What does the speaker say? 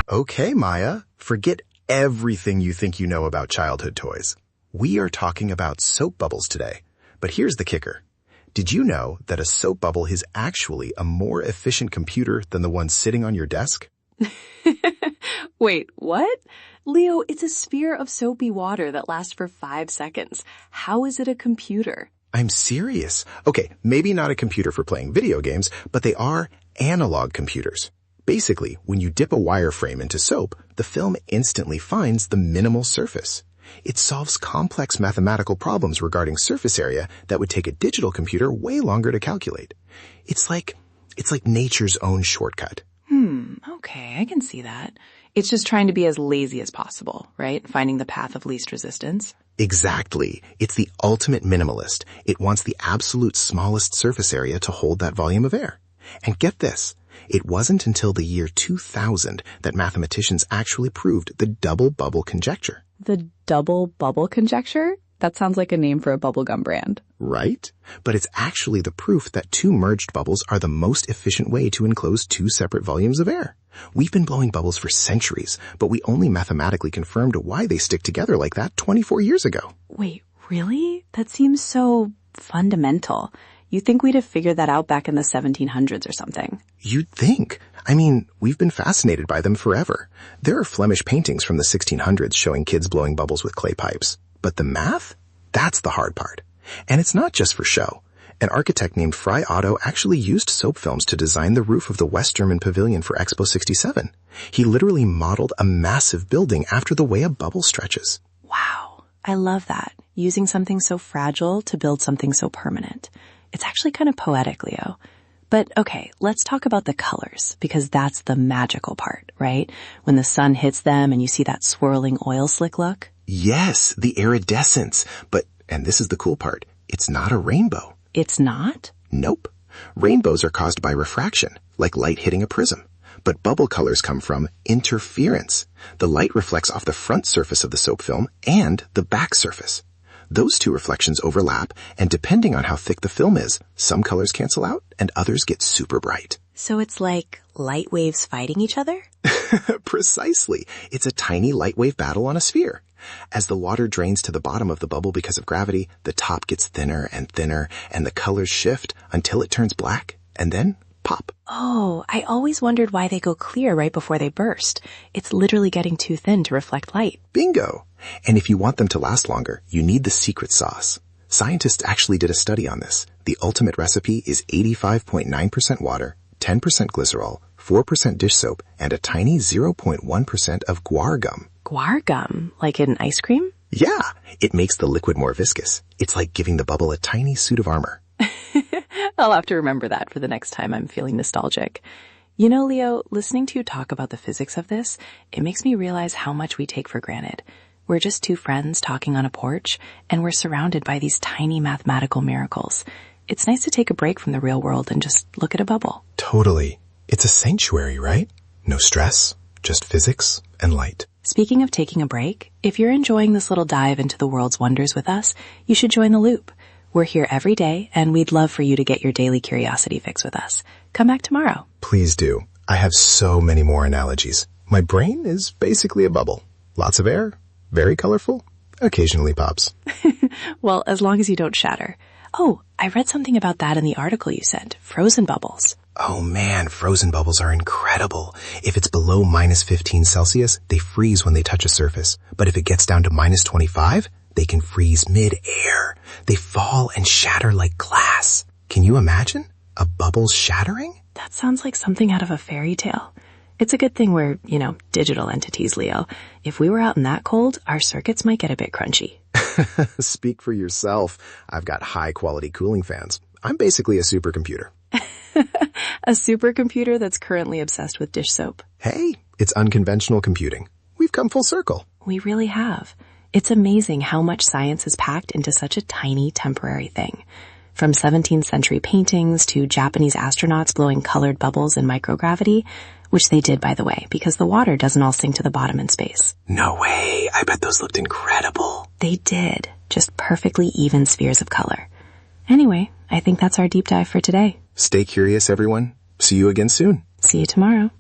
Okay, Maya, forget everything you think you know about childhood toys. We are talking about soap bubbles today. But here's the kicker. Did you know that a soap bubble is actually a more efficient computer than the one sitting on your desk? Wait, what? Leo, it's a sphere of soapy water that lasts for 5 seconds. How is it a computer? I'm serious. Okay, maybe not a computer for playing video games, but they are analog computers. Basically, when you dip a wireframe into soap, the film instantly finds the minimal surface. It solves complex mathematical problems regarding surface area that would take a digital computer way longer to calculate. It's like nature's own shortcut. Okay, I can see that. It's just trying to be as lazy as possible, right? Finding the path of least resistance. Exactly. It's the ultimate minimalist. It wants the absolute smallest surface area to hold that volume of air. And get this, it wasn't until the year 2000 that mathematicians actually proved the double bubble conjecture. The double bubble conjecture? That sounds like a name for a bubblegum brand. Right? But it's actually the proof that two merged bubbles are the most efficient way to enclose two separate volumes of air. We've been blowing bubbles for centuries, but we only mathematically confirmed why they stick together like that 24 years ago. Wait, really? That seems so fundamental. You'd think we'd have figured that out back in the 1700s or something. You'd think. I mean, we've been fascinated by them forever. There are Flemish paintings from the 1600s showing kids blowing bubbles with clay pipes. But the math? That's the hard part. And it's not just for show. An architect named Fry Otto actually used soap films to design the roof of the West German Pavilion for Expo 67. He literally modeled a massive building after the way a bubble stretches. Wow, I love that. Using something so fragile to build something so permanent. It's actually kind of poetic, Leo. But okay, let's talk about the colors, because that's the magical part, right? When the sun hits them and you see that swirling oil slick look. Yes, the iridescence. But, and this is the cool part, it's not a rainbow. It's not? Nope. Rainbows are caused by refraction, like light hitting a prism. But bubble colors come from interference. The light reflects off the front surface of the soap film and the back surface. Those two reflections overlap, and depending on how thick the film is, some colors cancel out and others get super bright. So it's like light waves fighting each other? Precisely. It's a tiny light wave battle on a sphere. As the water drains to the bottom of the bubble because of gravity, the top gets thinner, and the colors shift until it turns black, and then pop. Oh, I always wondered why they go clear right before they burst. It's literally getting too thin to reflect light. Bingo! And if you want them to last longer, you need the secret sauce. Scientists actually did a study on this. The ultimate recipe is 85.9% water, 10% glycerol, 4% dish soap, and a tiny 0.1% of guar gum. Guar gum? Like in ice cream? Yeah, it makes the liquid more viscous. It's like giving the bubble a tiny suit of armor. I'll have to remember that for the next time I'm feeling nostalgic. You know, Leo, listening to you talk about the physics of this, it makes me realize how much we take for granted. We're just two friends talking on a porch, and we're surrounded by these tiny mathematical miracles. It's nice to take a break from the real world and just look at a bubble. Totally. It's a sanctuary, right? No stress, just physics and light. Speaking of taking a break, if you're enjoying this little dive into the world's wonders with us, you should join the loop. We're here every day, and we'd love for you to get your daily curiosity fix with us. Come back tomorrow. Please do. I have so many more analogies. My brain is basically a bubble. Lots of air, very colorful, occasionally pops. Well, as long as you don't shatter. Oh, I read something about that in the article you sent. Frozen bubbles. Oh man, frozen bubbles are incredible. If it's below minus 15 Celsius, they freeze when they touch a surface. But if it gets down to minus 25, they can freeze mid-air. They fall and shatter like glass. Can you imagine? A bubble shattering? That sounds like something out of a fairy tale. It's a good thing we're, digital entities, Leo. If we were out in that cold, our circuits might get a bit crunchy. Speak for yourself. I've got high-quality cooling fans. I'm basically a supercomputer. A supercomputer that's currently obsessed with dish soap. Hey, it's unconventional computing. We've come full circle. We really have. It's amazing how much science is packed into such a tiny, temporary thing. From 17th century paintings to Japanese astronauts blowing colored bubbles in microgravity, which they did, by the way, because the water doesn't all sink to the bottom in space. No way. I bet those looked incredible. They did. Just perfectly even spheres of color. Anyway, I think that's our deep dive for today. Stay curious, everyone. See you again soon. See you tomorrow.